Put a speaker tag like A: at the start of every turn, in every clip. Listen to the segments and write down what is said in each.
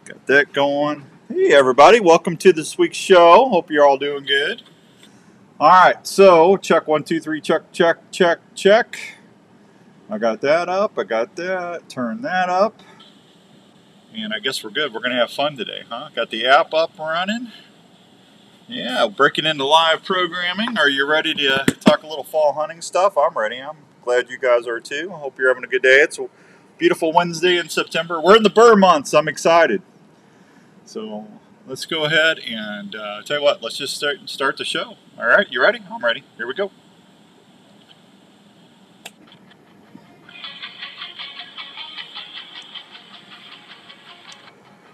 A: Got that going. Hey everybody, welcome to this week's show. Hope you're all doing good. Alright, so check 1, 2, 3, check. I got that up, I got that, turn that up. And I guess we're good. We're going to have fun today, huh? Got the app up running. Yeah, breaking into live programming. Are you ready to talk a little fall hunting stuff? I'm ready. I'm glad you guys are too. I hope you're having a good day. It's a beautiful Wednesday in September. We're in the burr months. I'm excited. So let's go ahead and tell you what, let's just start the show. All right, you ready? I'm ready. Here we go.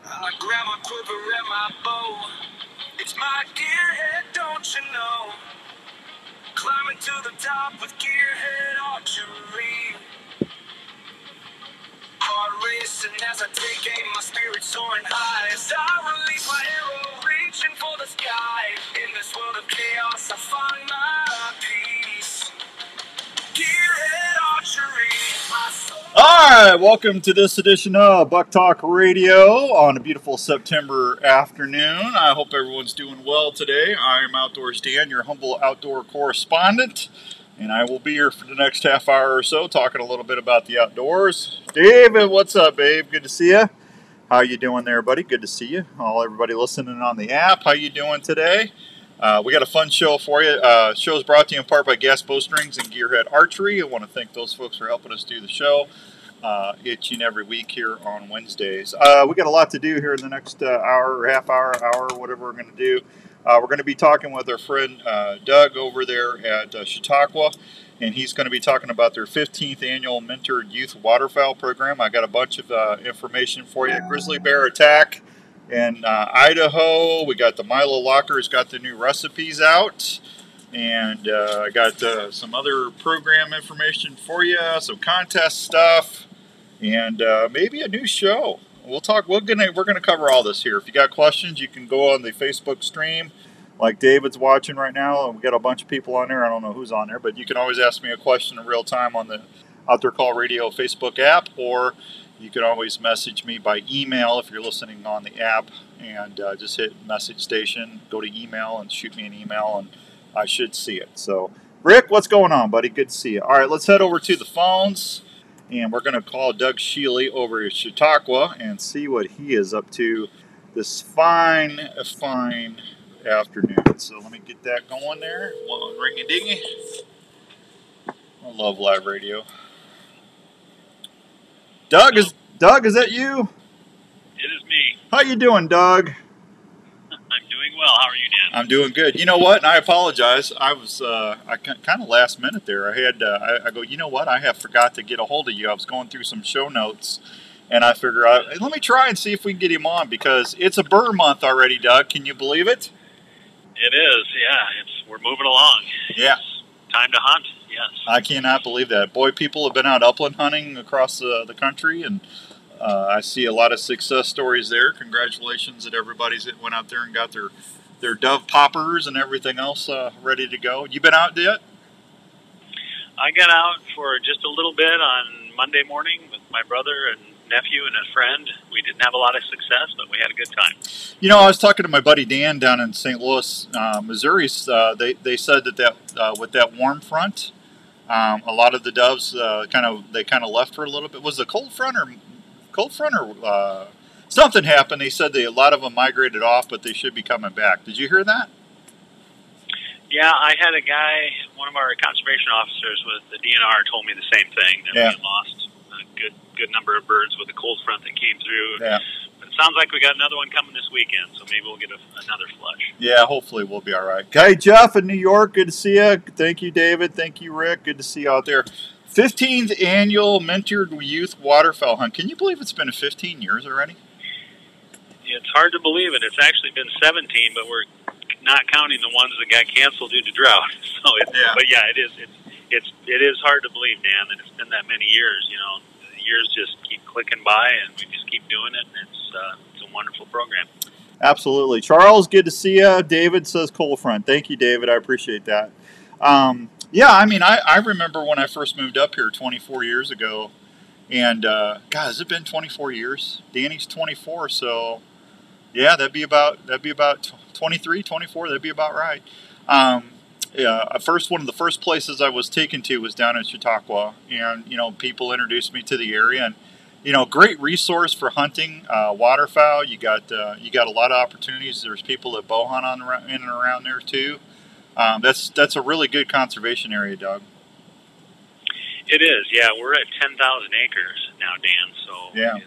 B: I grab my quiver and my bow. It's my gearhead, don't you know? Climbing to the top with gearhead archery. Heart racing as I take aim, my spirit soaring high. As I release my arrow, reaching for the sky. In this world of chaos, I find my peace. Gearhead archery, my soul.
A: Alright, welcome to this edition of Buk Talk Radio on a beautiful September afternoon. I hope everyone's doing well today. I am Outdoors Dan, your humble outdoor correspondent, and I will be here for the next half hour or so talking a little bit about the outdoors. David, what's up, babe? Good to see you. How you doing there, buddy? Good to see you. Everybody listening on the app, how you doing today? We got a fun show for you. Show's brought to you in part by Gas Bowstrings and Gearhead Archery. I want to thank those folks for helping us do the show each and every week here on Wednesdays. We got a lot to do here in the next hour, half hour, whatever we're going to do. We're going to be talking with our friend Doug over there at Chichauqa, and he's going to be talking about their 15th annual Mentored Youth Waterfowl program. I got a bunch of information for you. Grizzly bear attack in Idaho. We got the Milo Locker's got the new recipes out, and I got some other program information for you, some contest stuff, and maybe a new show. We're gonna cover all this here. If you got questions, you can go on the Facebook stream, like David's watching right now. We got a bunch of people on there. I don't know who's on there, but you can always ask me a question in real time on the Outdoor Call Radio Facebook app, or you can always message me by email if you're listening on the app, and just hit message station, go to email, and shoot me an email, and I should see it. So, Rick, what's going on, buddy? Good to see you. All right, let's head over to the phones, and we're going to call Doug Sheeley over at Chichauqa and see what he is up to this fine afternoon. So let me get that going there. One ring-a-dingy. I love live radio. Doug, is that you?
C: It is me.
A: How you doing, Doug?
C: I'm doing well. How are you, Dan?
A: I'm doing good. You know what? And I apologize. I was kind of last minute there. I go, you know what? I have forgot to get a hold of you. I was going through some show notes, and I figure out, let me try and see if we can get him on, because it's a burr month already, Doug. Can you believe it?
C: It is. Yeah. We're moving along.
A: Yeah.
C: It's time to hunt. Yes.
A: I cannot believe that. Boy, people have been out upland hunting across the country, and I see a lot of success stories there. Congratulations that everybody's that went out there and got their dove poppers and everything else ready to go. You been out yet?
C: I got out for just a little bit on Monday morning with my brother and nephew and a friend. We didn't have a lot of success, but we had a good time.
A: You know, I was talking to my buddy Dan down in St. Louis, Missouri. They said that with that warm front, a lot of the doves kind of left for a little bit. Was it cold front or something happened? They said a lot of them migrated off, but they should be coming back. Did you hear that?
C: Yeah, I had a guy, one of our conservation officers with the DNR, told me the same thing, that we had lost a good number of birds with the cold front that came through.
A: Yeah.
C: But it sounds like we got another one coming this weekend, so maybe we'll get another flush.
A: Yeah, hopefully we'll be all right. Okay, Jeff in New York, good to see you. Thank you, David. Thank you, Rick. Good to see you out there. 15th annual Mentored Youth Waterfowl Hunt. Can you believe it's been 15 years already?
C: It's hard to believe it. It's actually been 17, but we're not counting the ones that got canceled due to drought. So, but yeah, it is hard to believe, Dan, that it's been that many years. You know, the years just keep clicking by, and we just keep doing it. And it's a wonderful program.
A: Absolutely, Charles. Good to see you. David says cold front. Thank you, David. I appreciate that. Yeah, I mean, I remember when I first moved up here 24 years ago, And God, has it been 24 years? Danny's 24, so yeah, that'd be about 23, 24. That'd be about right. Yeah, one of the first places I was taken to was down in Chichauqa, and people introduced me to the area, and great resource for hunting waterfowl. You got a lot of opportunities. There's people that bow hunt in and around there too. That's a really good conservation area, Doug.
C: It is, yeah. We're at 10,000 acres now, Dan. So
A: yeah.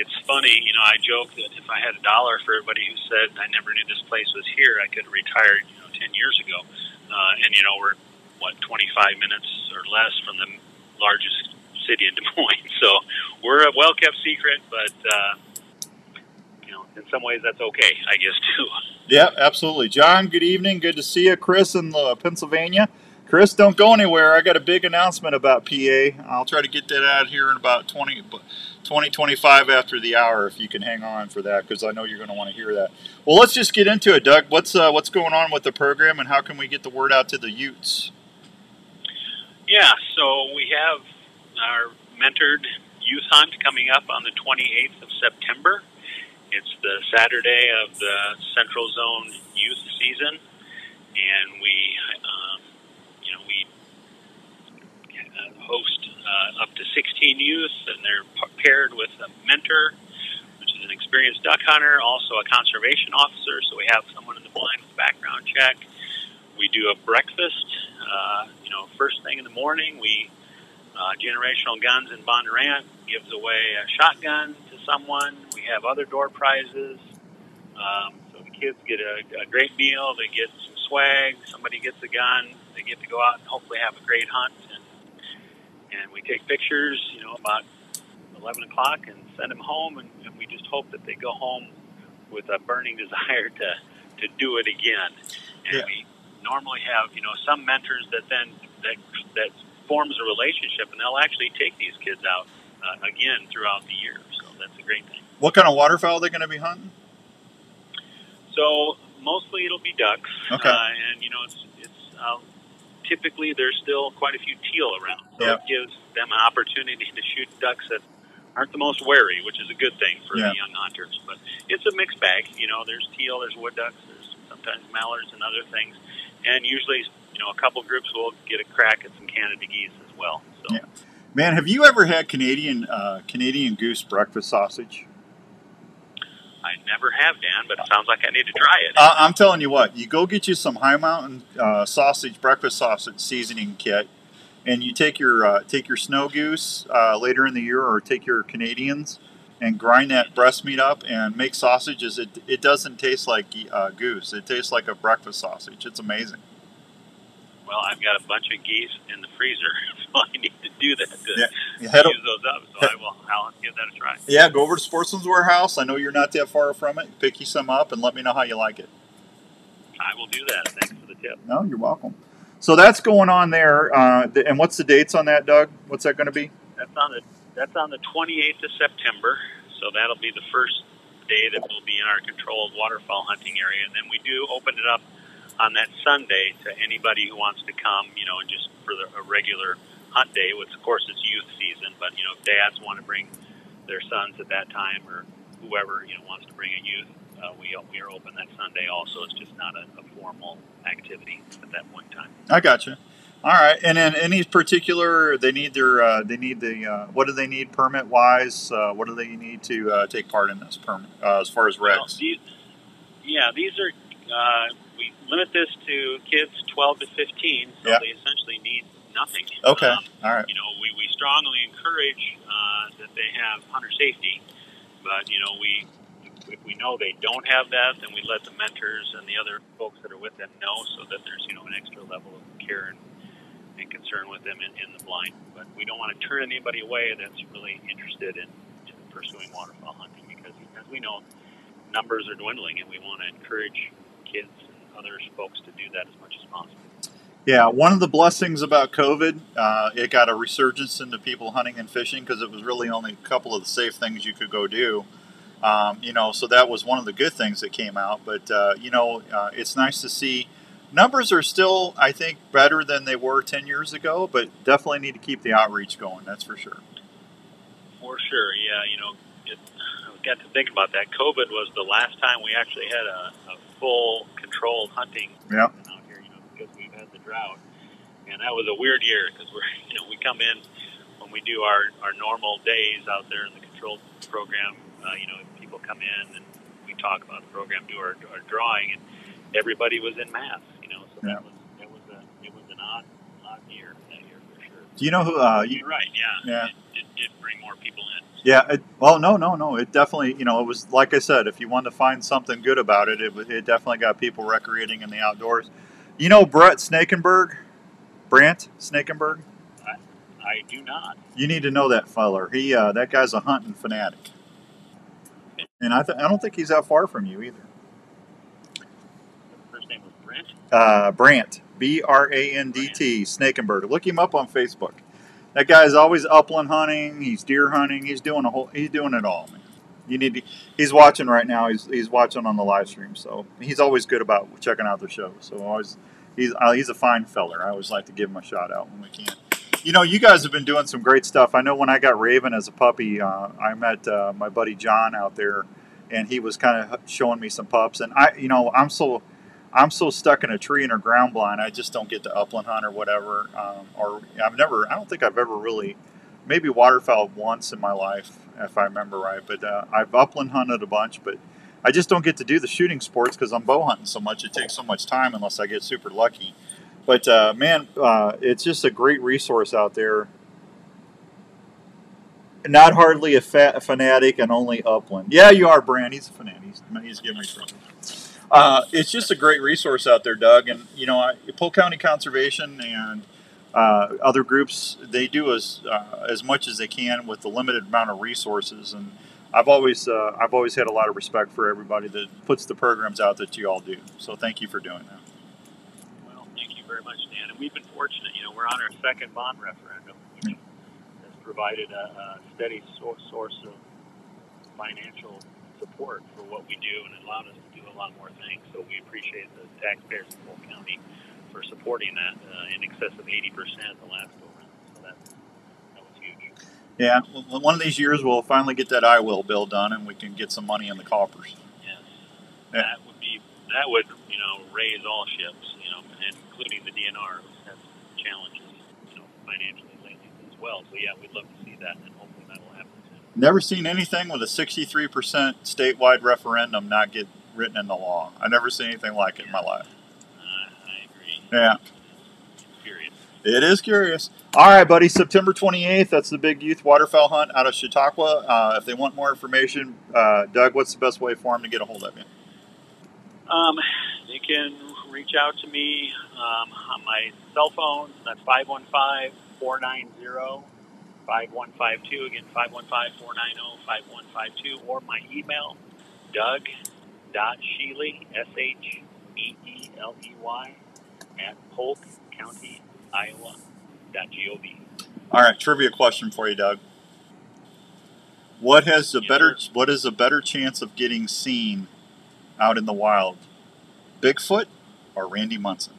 C: It's funny, I joke that if I had $1 for everybody who said I never knew this place was here, I could have retired, 10 years ago. And we're 25 minutes or less from the largest city in Des Moines. So we're a well-kept secret, but in some ways that's okay, I guess, too.
A: Yeah, absolutely. John, good evening. Good to see you. Chris in Pennsylvania. Chris, don't go anywhere. I got a big announcement about PA. I'll try to get that out here in about 25 after the hour, if you can hang on for that, because I know you're going to want to hear that. Well, let's just get into it, Doug. What's going on with the program, and how can we get the word out to the Utes?
C: Yeah, so we have our mentored youth hunt coming up on the 28th of September. It's the Saturday of the Central Zone youth season, and we host up to 16 youth, and they're paired with a mentor, which is an experienced duck hunter, also a conservation officer, so we have someone in the blind with a background check. We do a breakfast, first thing in the morning. We Generational Guns in Bondurant gives away a shotgun to someone. We have other door prizes. So the kids get a great meal. They get some swag. Somebody gets a gun. They get to go out and hopefully have a great hunt. And we take pictures, about 11 o'clock and send them home. And we just hope that they go home with a burning desire to do it again. And yeah. We normally have, some mentors that forms a relationship, and they'll actually take these kids out again throughout the year. So that's a great thing.
A: What kind of waterfowl are they going to be hunting?
C: So mostly it'll be ducks.
A: Okay.
C: And typically there's still quite a few teal around. So
A: yeah.
C: It gives them an opportunity to shoot ducks that aren't the most wary, which is a good thing for
A: yeah.
C: the young hunters. But it's a mixed bag. There's teal, there's wood ducks, there's sometimes mallards and other things. And usually, a couple groups will get a crack at some Canada geese as well. So.
A: Yeah. Man, have you ever had Canadian goose breakfast sausage?
C: I never have, Dan, but it sounds like I need to try it.
A: I'm telling you what, you go get you some High Mountain breakfast sausage seasoning kit, and you take your snow goose later in the year, or take your Canadians and grind that breast meat up and make sausages. It doesn't taste like goose. It tastes like a breakfast sausage. It's amazing.
C: Well, I've got a bunch of geese in the freezer, so I need to do that to use those up. So I'll give that a try.
A: Yeah, go over to Sportsman's Warehouse. I know you're not that far from it. Pick you some up and let me know how you like it.
C: I will do that. Thanks for the tip.
A: No, you're welcome. So that's going on there. And what's the dates on that, Doug? What's that going to be?
C: That's on the 28th of September. So that'll be the first day that we'll be in our controlled waterfowl hunting area. And then we do open it up on that Sunday to anybody who wants to come, just for a regular hunt day, which of course it's youth season, but, if dads want to bring their sons at that time, or whoever, wants to bring a youth, we are open that Sunday also. It's just not a formal activity at that point in time. I
A: gotcha. All right. And then any particular, what do they need permit wise? What do they need to take part in this permit, as far as regs?
C: Well, these are, we limit this to kids 12 to 15, so they essentially need nothing.
A: Okay, all right.
C: We strongly encourage that they have hunter safety, but, if we know they don't have that, then we let the mentors and the other folks that are with them know, so that there's, an extra level of care and concern with them in the blind. But we don't want to turn anybody away that's really interested in pursuing waterfowl hunting, because as we know, numbers are dwindling, and we want to encourage kids and other folks to do that as much as possible.
A: Yeah, one of the blessings about COVID, it got a resurgence into people hunting and fishing, because it was really only a couple of the safe things you could go do. So that was one of the good things that came out. But, it's nice to see. Numbers are still, I think, better than they were 10 years ago, but definitely need to keep the outreach going, that's for sure.
C: For sure, yeah. I got to think about that. COVID was the last time we actually had a full controlled hunting
A: Yeah.
C: out here, because we've had the drought. And that was a weird year because we come in when we do our normal days out there in the controlled program. People come in and we talk about the program, do our drawing, and everybody was in masks. So
A: Yeah.
C: it was an odd year that year for sure.
A: Do you know who?
C: You're right. Yeah.
A: Yeah.
C: It did bring more people in.
A: Yeah. No. It definitely, it was like I said. If you wanted to find something good about it, it definitely got people recreating in the outdoors. Brett Snakenberg, Brant Snakenberg.
C: I do not.
A: You need to know that feller. That guy's a hunting fanatic, and I don't think he's that far from you either.
C: His first name was Brent.
A: Brant, B-R-A-N-D-T, Snakenberg. Look him up on Facebook. That guy's always upland hunting. He's deer hunting. He's doing it all, man. He's watching right now. He's watching on the live stream. So he's always good about checking out the show. So he's a fine feller. I always like to give him a shout out when we can. You guys have been doing some great stuff. I know when I got Raven as a puppy, I met my buddy John out there, and he was kind of showing me some pups. And I'm so stuck in a tree in a ground blind. I just don't get to upland hunt or whatever. I don't think I've ever really, maybe waterfowl once in my life, if I remember right. But I've upland hunted a bunch, but I just don't get to do the shooting sports because I'm bow hunting so much. It takes so much time unless I get super lucky. But man, it's just a great resource out there. Not hardly a fanatic and only upland. Yeah, you are, Brand. He's a fanatic. He's giving me trouble. It's just a great resource out there, Doug. And Polk County Conservation and other groups, they do as much as they can with the limited amount of resources. And I've always had a lot of respect for everybody that puts the programs out that you all do. So thank you for doing that.
C: Well, thank you very much, Dan. And we've been fortunate. We're on our second bond referendum, which has provided a steady source of financial support for what we do and allowed us to do a lot more things. So we appreciate the taxpayers of Polk County for supporting that in excess of 80% the last go round. So that was huge.
A: Yeah, well, one of these years we'll finally get that I-Will bill done and we can get some money in the coffers.
C: Yes.
A: Yeah.
C: That would raise all ships, including the DNR, who's had some challenges, financially lately as well. So yeah, we'd love to see that, and hopefully that will happen soon.
A: Never seen anything with a 63% statewide referendum not get written in the law. I've never seen anything like it in my life.
C: I agree.
A: Yeah.
C: It's curious.
A: It is curious. All right, buddy, September 28th, that's the big youth waterfowl hunt out of Chichauqa. If they want more information, Doug, what's the best way for them to get a hold of you?
C: They can reach out to me on my cell phone. That's 515-490-5152. Again, 515-490-5152. Or my email, Doug.Sheeley, SHEELEY, @polkcountyiowa.gov.
A: All right, trivia question for you, Doug. What is a better chance of getting seen out in the wild, Bigfoot or Randy Munson?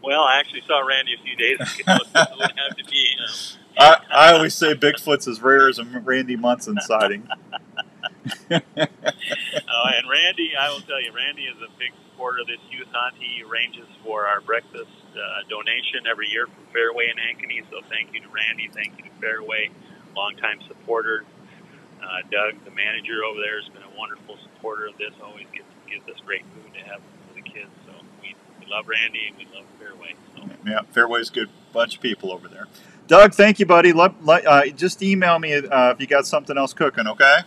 C: Well, I actually saw Randy a few days ago, so it would have to be him.
A: I always say Bigfoot's as rare as a Randy Munson sighting.
C: And Randy, I will tell you, Randy is a big supporter of this youth hunt. He arranges for our breakfast donation every year from Fairway and Ankeny. So thank you to Randy. Thank you to Fairway, longtime supporter. Doug, the manager over there, has been a wonderful supporter of this. Always gives us great food to have for the kids. So we love Randy and we love Fairway. So.
A: Yeah, Fairway's a good bunch of people over there. Doug, thank you, buddy. Just email me if you got something else cooking, okay?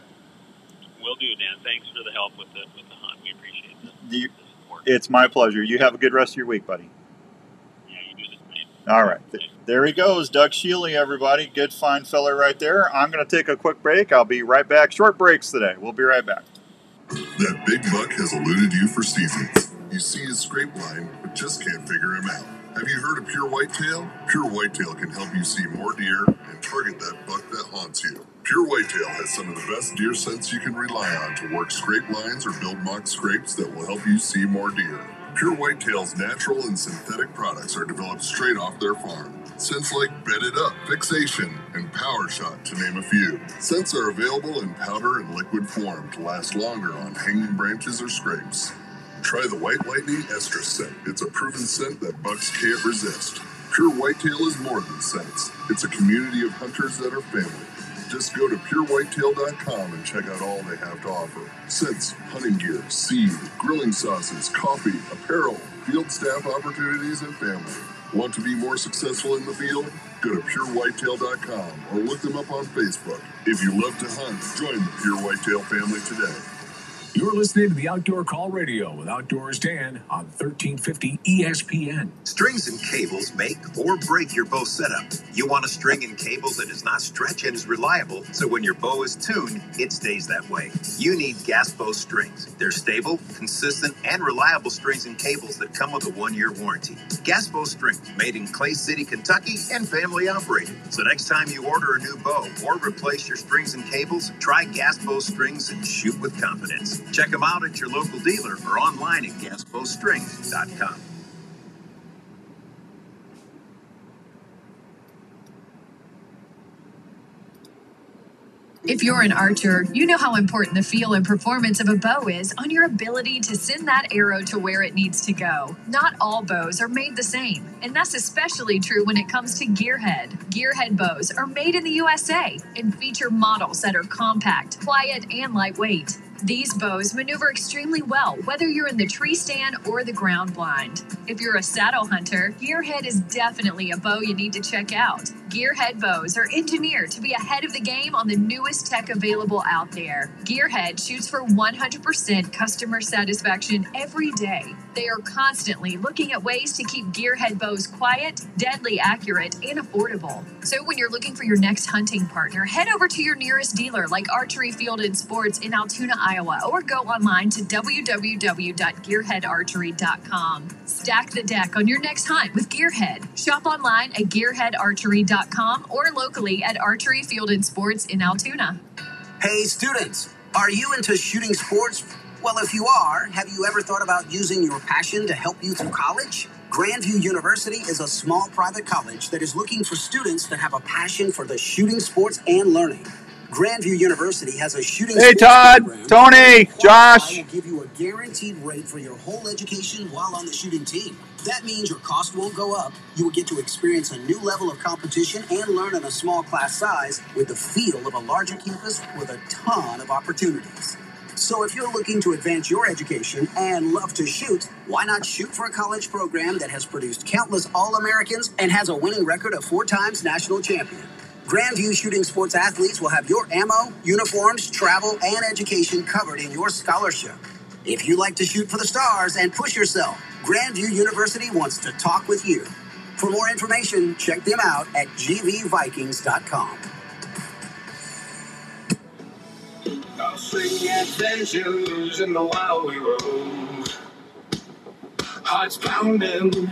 C: Will do, Dan. Thanks for the help with the hunt. We appreciate the support.
A: It's my pleasure. You have a good rest of your week, buddy.
C: Yeah, you do the same.
A: All right. There he goes, Doug Sheeley, everybody. Good, fine fella right there. I'm going to take a quick break. I'll be right back. Short breaks today. We'll be right back.
D: That big buck has eluded you for seasons. You see his scrape line, but just can't figure him out. Have you heard of Pure Whitetail? Pure Whitetail can help you see more deer and target that buck that haunts you. Pure Whitetail has some of the best deer scents you can rely on to work scrape lines or build mock scrapes that will help you see more deer. Pure Whitetail's natural and synthetic products are developed straight off their farm. Scents like Bedded Up, Fixation, and Power Shot, to name a few. Scents are available in powder and liquid form to last longer on hanging branches or scrapes. Try the White Lightning Estrus scent. It's a proven scent that bucks can't resist. Pure Whitetail is more than scents. It's a community of hunters that are family. Just go to purewhitetail.com and check out all they have to offer. Scents, hunting gear, seed, grilling sauces, coffee, apparel, field staff opportunities, and family. Want to be more successful in the field? Go to purewhitetail.com or look them up on Facebook. If you love to hunt, join the Pure Whitetail family today.
B: You're listening to the Outdoor Call Radio with Outdoors Dan on 1350 ESPN.
E: Strings and cables make or break your bow setup. You want a string and cable that does not stretch and is reliable, so when your bow is tuned, it stays that way. You need gas bow strings. They're stable, consistent, and reliable strings and cables that come with a 1-year warranty. Gas bow strings, made in Clay City, Kentucky, and family operated. So next time you order a new bow or replace your strings and cables, try gas bow strings and shoot with confidence. Check them out at your local dealer or online at gasbowstrings.com.
F: If you're an archer, you know how important the feel and performance of a bow is on your ability to send that arrow to where it needs to go. Not all bows are made the same, and that's especially true when it comes to gearhead. Gearhead bows are made in the USA and feature models that are compact, quiet, and lightweight. These bows maneuver extremely well, whether you're in the tree stand or the ground blind. If you're a saddle hunter, Gearhead is definitely a bow you need to check out. Gearhead bows are engineered to be ahead of the game on the newest tech available out there. Gearhead shoots for 100% customer satisfaction every day. They are constantly looking at ways to keep Gearhead bows quiet, deadly accurate, and affordable. So when you're looking for your next hunting partner, head over to your nearest dealer like Archery Field and Sports in Altoona, Iowa, or go online to www.gearheadarchery.com. Stack the deck on your next hunt with Gearhead. Shop online at gearheadarchery.com or locally at Archery Field and Sports in Altoona.
G: Hey students, are you into shooting sports? Well, if you are, have you ever thought about using your passion to help you through college? Grandview University is a small private college that is looking for students that have a passion for the shooting sports and learning. Grandview University has a shooting
A: Hey,
G: sports
A: Todd,
G: program.
A: Tony, Josh.
G: Will give you a guaranteed rate for your whole education while on the shooting team. That means your cost won't go up. You will get to experience a new level of competition and learn in a small class size with the feel of a larger campus with a ton of opportunities. So if you're looking to advance your education and love to shoot, why not shoot for a college program that has produced countless All-Americans and has a winning record of 4 times national champion? Grandview Shooting Sports athletes will have your ammo, uniforms, travel, and education covered in your scholarship. If you like to shoot for the stars and push yourself, Grandview University wants to talk with you. For more information, check them out at gvvikings.com.
H: I'll sing adventures in the wild we roam. Hearts pounding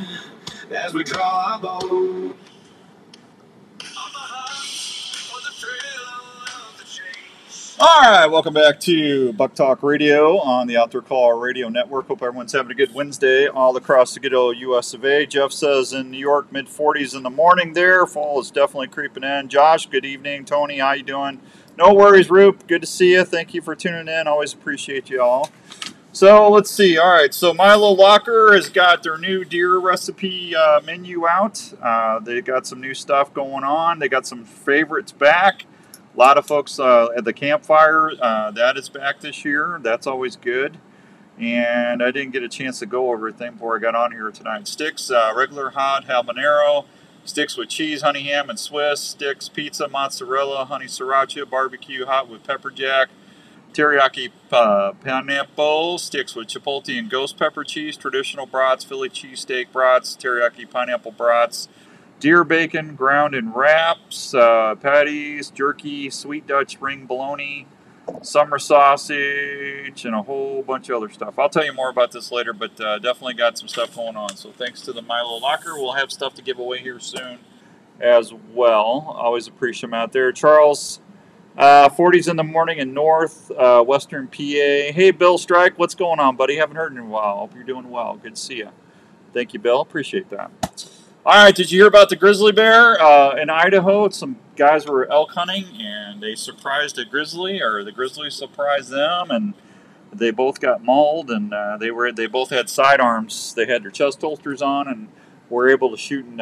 H: as we draw our bow.
A: All right, welcome back to Buk Talk Radio on the Outdoor Call Radio Network. Hope everyone's having a good Wednesday all across the good old U.S. of A. Jeff says in New York, mid-40s in the morning there. Fall is definitely creeping in. Josh, good evening. Tony, how you doing? No worries, Roop. Good to see you. Thank you for tuning in. Always appreciate you all. So let's see. All right, so Milo Locker has got their new deer recipe menu out. They got some new stuff going on. They got some favorites back. A lot of folks at the campfire, that is back this year. That's always good. And I didn't get a chance to go over everything before I got on here tonight. Sticks, regular hot habanero. Sticks with cheese, honey ham, and Swiss. Sticks, pizza, mozzarella, honey sriracha, barbecue, hot with pepper jack. Teriyaki pineapple. Sticks with chipotle and ghost pepper cheese. Traditional brats, Philly cheesesteak brats, teriyaki pineapple brats. Deer bacon, ground in wraps, patties, jerky, sweet Dutch ring bologna, summer sausage, and a whole bunch of other stuff. I'll tell you more about this later, but definitely got some stuff going on. So thanks to the Milo Locker. We'll have stuff to give away here soon as well. Always appreciate them out there. Charles 40s in the morning in north, western PA. Hey, Bill Strike, what's going on, buddy? Haven't heard in a while. Hope you're doing well. Good to see you. Thank you, Bill. Appreciate that. All right, did you hear about the grizzly bear in Idaho? Some guys were elk hunting, and they surprised a grizzly, or the grizzly surprised them, and they both got mauled, and they both had sidearms. They had their chest holsters on, and were able to shoot and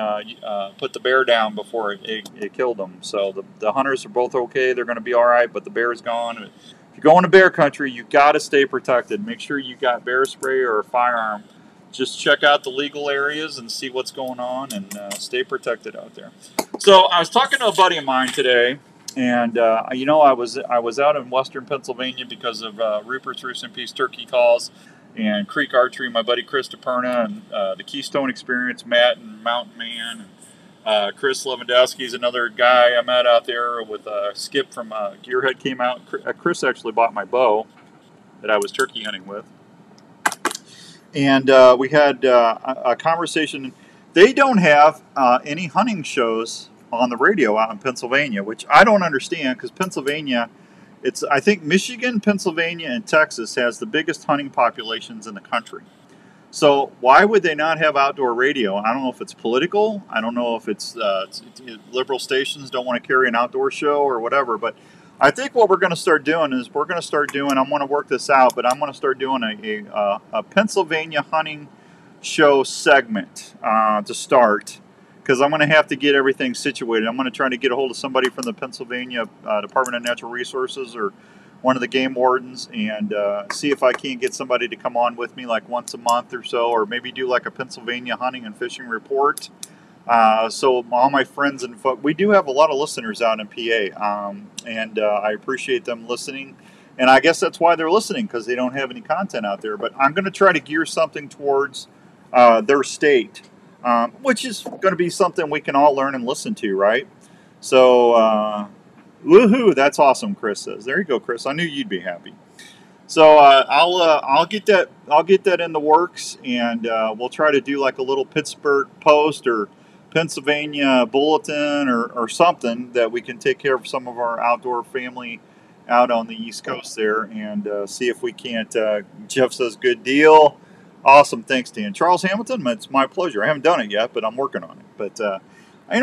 A: put the bear down before it killed them. So the hunters are both okay. They're going to be all right, but the bear's gone. If you're going to bear country, you got to stay protected. Make sure you got bear spray or a firearm. Just check out the legal areas and see what's going on, and stay protected out there. So I was talking to a buddy of mine today, and you know, I was out in western Pennsylvania because of Rupert's Roost and Peace turkey calls and Creek Archery, my buddy Chris DePerna, and the Keystone Experience, Matt and Mountain Man, and Chris Lewandowski is another guy I met out there with Skip from Gearhead came out. Chris actually bought my bow that I was turkey hunting with. And we had a conversation. They don't have any hunting shows on the radio out in Pennsylvania, which I don't understand, because Pennsylvania, I think Michigan, Pennsylvania, and Texas has the biggest hunting populations in the country. So why would they not have outdoor radio? I don't know if it's political. I don't know if it's liberal stations don't want to carry an outdoor show or whatever, but I think what we're going to start doing is I'm going to work this out, but I'm going to start doing a Pennsylvania hunting show segment to start, because I'm going to have to get everything situated. I'm going to try to get a hold of somebody from the Pennsylvania Department of Natural Resources or one of the game wardens, and see if I can't get somebody to come on with me like once a month or so, or maybe do like a Pennsylvania hunting and fishing report. So all my friends and folks, we do have a lot of listeners out in PA, and I appreciate them listening. And I guess that's why they're listening, because they don't have any content out there. But I'm going to try to gear something towards their state, which is going to be something we can all learn and listen to, right? So, woohoo! That's awesome, Chris says. There you go, Chris. I knew you'd be happy. So I'll get that in the works, and we'll try to do like a little Pittsburgh Post or Pennsylvania Bulletin or something that we can take care of some of our outdoor family out on the East Coast there, and see if we can't. Jeff says, good deal. Awesome. Thanks, Dan. Charles Hamilton, it's my pleasure. I haven't done it yet, but I'm working on it. But, I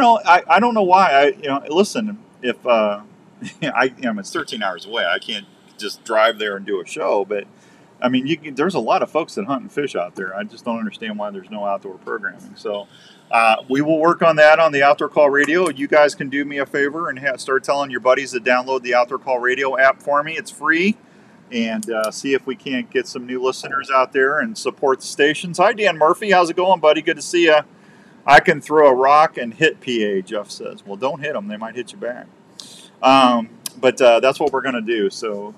A: don't know why. Listen, if it's 13 hours away, I can't just drive there and do a show, but I mean, there's a lot of folks that hunt and fish out there. I just don't understand why there's no outdoor programming. So we will work on that on the Outdoor Call Radio. You guys can do me a favor and start telling your buddies to download the Outdoor Call Radio app for me. It's free. And see if we can't get some new listeners out there and support the stations. Hi, Dan Murphy. How's it going, buddy? Good to see you. I can throw a rock and hit PA, Jeff says. Well, don't hit them. They might hit you back. But that's what we're going to do. So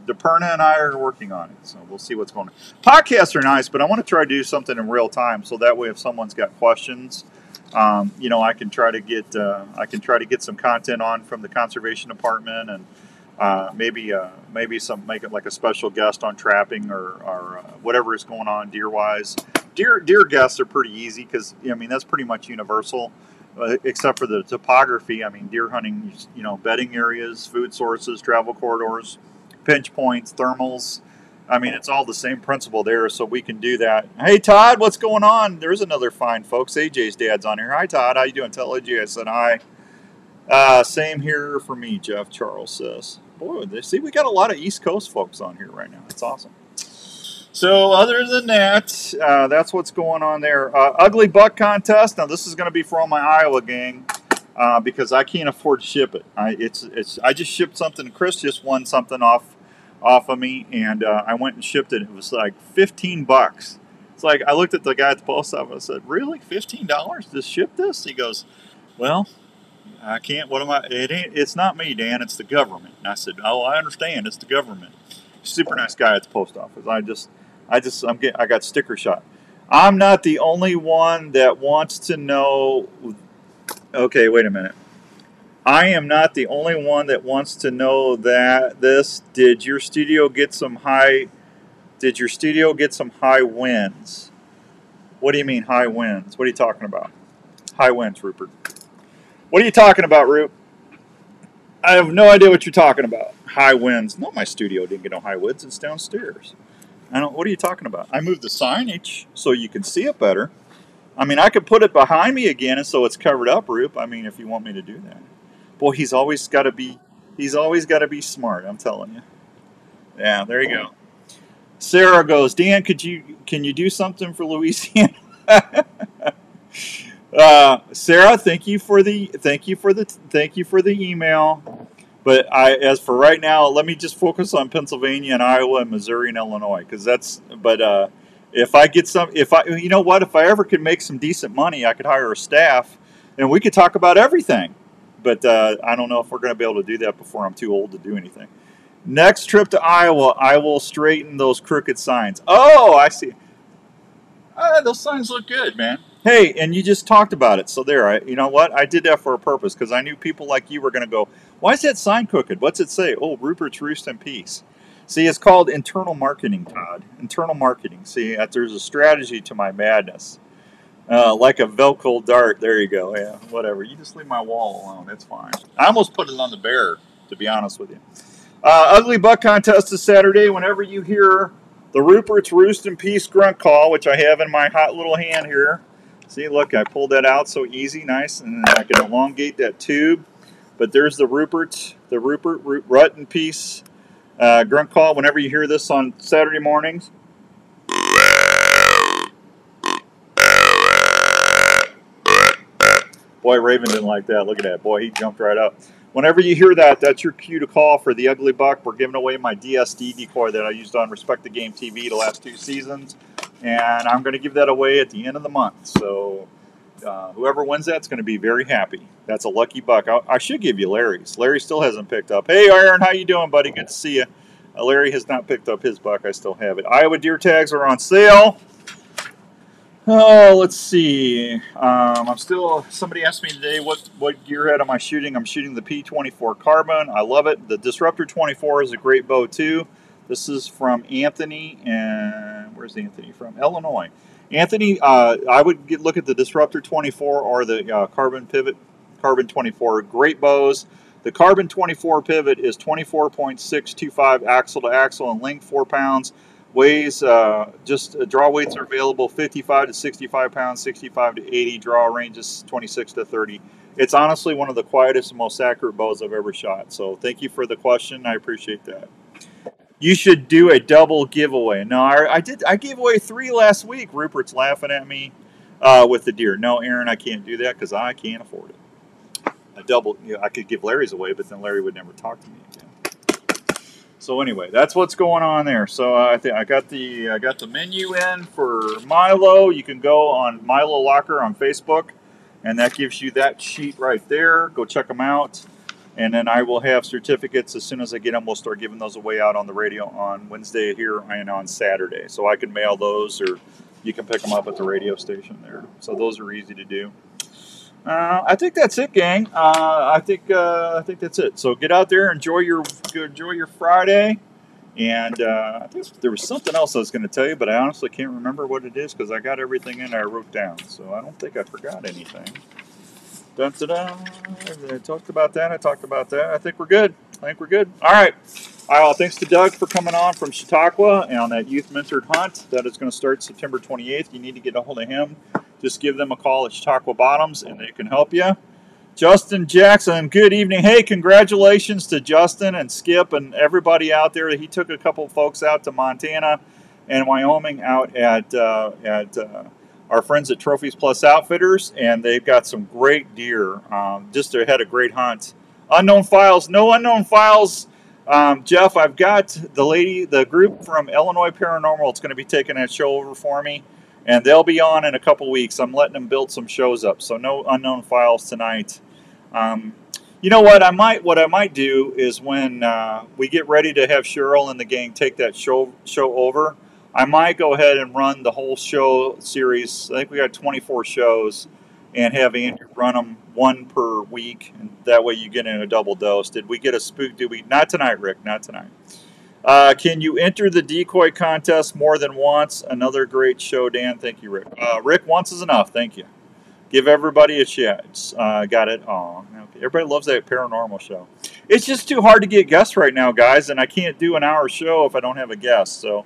A: DePerna and I are working on it. So we'll see what's going on. Podcasts are nice, but I want to try to do something in real time, so that way if someone's got questions, I can try to get some content on from the conservation department, and maybe make it like a special guest on trapping or whatever is going on deer wise. Deer guests are pretty easy, because that's pretty much universal. Except for the topography. Deer hunting, bedding areas, food sources, travel corridors, pinch points, thermals. It's all the same principle there, so we can do that. Hey, Todd, what's going on? There's another fine folks. AJ's dad's on here. Hi, Todd. How you doing? Tell AJ I said hi. Same here for me, Jeff, Charles says. Boy, see, we got a lot of East Coast folks on here right now. It's awesome. So other than that, that's what's going on there. Ugly Buck Contest. Now this is going to be for all my Iowa gang, because I can't afford to ship it. I just shipped something. Chris just won something off of me, and I went and shipped it. It was like $15. It's like, I looked at the guy at the post office. I said, "Really, $15 to ship this?" He goes, "Well, I can't. What am I? It's not me, Dan. It's the government." And I said, "Oh, I understand. It's the government." Super nice guy at the post office. I got sticker shot. I'm not the only one that wants to know. Okay, wait a minute. I am not the only one that wants to know that this. Did your studio get some high winds? What do you mean high winds? What are you talking about? High winds, Rupert. What are you talking about, Rupert? I have no idea what you're talking about. High winds. No, my studio didn't get no high winds. It's downstairs. I don't. What are you talking about? I moved the signage so you can see it better. I mean, I could put it behind me again, and so it's covered up, Roop. I mean, if you want me to do that. Boy, he's always got to be smart. I'm telling you. Yeah, there you go. Sarah goes, Dan, can you do something for Louisiana? Sarah, thank you for the email. But as for right now, let me just focus on Pennsylvania and Iowa and Missouri and Illinois, because that's. But if I get some, if I ever could make some decent money, I could hire a staff, and we could talk about everything. But I don't know if we're going to be able to do that before I'm too old to do anything. Next trip to Iowa, I will straighten those crooked signs. Oh, I see. Those signs look good, man. Hey, and you just talked about it. So there, you know what? I did that for a purpose, because I knew people like you were going to go, why is that sign crooked? What's it say? Oh, Rupert's Roost and Peace. See, it's called internal marketing, Todd. Internal marketing. See, there's a strategy to my madness. Like a Velcro dart. There you go. Yeah, whatever. You just leave my wall alone. It's fine. I almost put it on the bear, to be honest with you. Ugly Buck Contest is Saturday. Whenever you hear the Rupert's Roost and Peace grunt call, which I have in my hot little hand here. See, look, I pulled that out so easy, nice, and I can elongate that tube. But there's the Rupert Rut and Peace grunt call. Whenever you hear this on Saturday mornings. Boy, Raven didn't like that. Look at that. Boy, he jumped right up. Whenever you hear that, that's your cue to call for the Ugly Buck. We're giving away my DSD decoy that I used on Respect the Game TV the last 2 seasons. And I'm going to give that away at the end of the month. So whoever wins that's going to be very happy. That's a lucky buck. I should give you Larry's. Larry still hasn't picked up. Hey, Aaron, how you doing, buddy? Good to see you. Larry has not picked up his buck. I still have it. Iowa deer tags are on sale. Oh, let's see. Somebody asked me today what gearhead am I shooting. I'm shooting the P24 Carbon. I love it. The Disruptor 24 is a great bow too. This is from Anthony, and where's Anthony from? Illinois. Anthony, I would look at the Disruptor 24 or the Carbon Pivot Carbon 24. Great bows. The Carbon 24 Pivot is 24.625 axle to axle and length 4 pounds. Weighs, draw weights are available 55 to 65 pounds, 65 to 80. Draw ranges 26 to 30. It's honestly one of the quietest and most accurate bows I've ever shot. So thank you for the question. I appreciate that. You should do a double giveaway. No, I did. I gave away 3 last week. Rupert's laughing at me with the deer. No, Aaron, I can't do that because I can't afford it. A double, I could give Larry's away, but then Larry would never talk to me again. So anyway, that's what's going on there. So I think I got the menu in for Milo. You can go on Milo Locker on Facebook, and that gives you that sheet right there. Go check them out, and then I will have certificates as soon as I get them. We'll start giving those away out on the radio on Wednesday here and on Saturday. So I can mail those, or you can pick them up at the radio station there. So those are easy to do. I think that's it, gang. I think that's it. So get out there, enjoy your Friday, and I think there was something else I was going to tell you, but I honestly can't remember what it is because I got everything in I wrote down. So I don't think I forgot anything. Dun-da-da. I talked about that. I think we're good. All right. Thanks to Doug for coming on from Chichauqa and on that youth mentored hunt. That is going to start September 28th. You need to get a hold of him. Just give them a call at Chichauqa Bottoms, and they can help you. Justin Jackson, good evening. Hey, congratulations to Justin and Skip and everybody out there. He took a couple folks out to Montana and Wyoming out at our friends at Trophies Plus Outfitters, and they've got some great deer. Just had a great hunt. Unknown Files, no Unknown Files. Jeff, I've got the group from Illinois Paranormal. It's going to be taking that show over for me. And they'll be on in a couple weeks. I'm letting them build some shows up. So no Unknown Files tonight. You know what? What I might do is when we get ready to have Cheryl and the gang take that show over, I might go ahead and run the whole show series. I think we got 24 shows, and have Andrew run them 1 per week. And that way you get in a double dose. Did we get a spook? Not tonight, Rick. Not tonight. Can you enter the decoy contest more than once? Another great show, Dan. Thank you, Rick. Rick, once is enough. Thank you. Give everybody a chance. Got it. Oh, okay. Everybody loves that paranormal show. It's just too hard to get guests right now, guys, and I can't do an hour show if I don't have a guest. So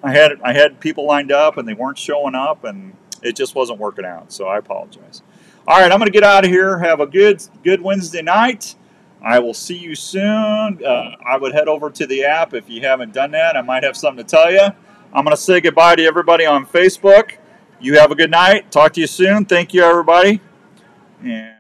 A: I had people lined up, and they weren't showing up, and it just wasn't working out. So I apologize. All right, I'm going to get out of here. Have a good Wednesday night. I will see you soon. I would head over to the app if you haven't done that. I might have something to tell you. I'm going to say goodbye to everybody on Facebook. You have a good night. Talk to you soon. Thank you, everybody. And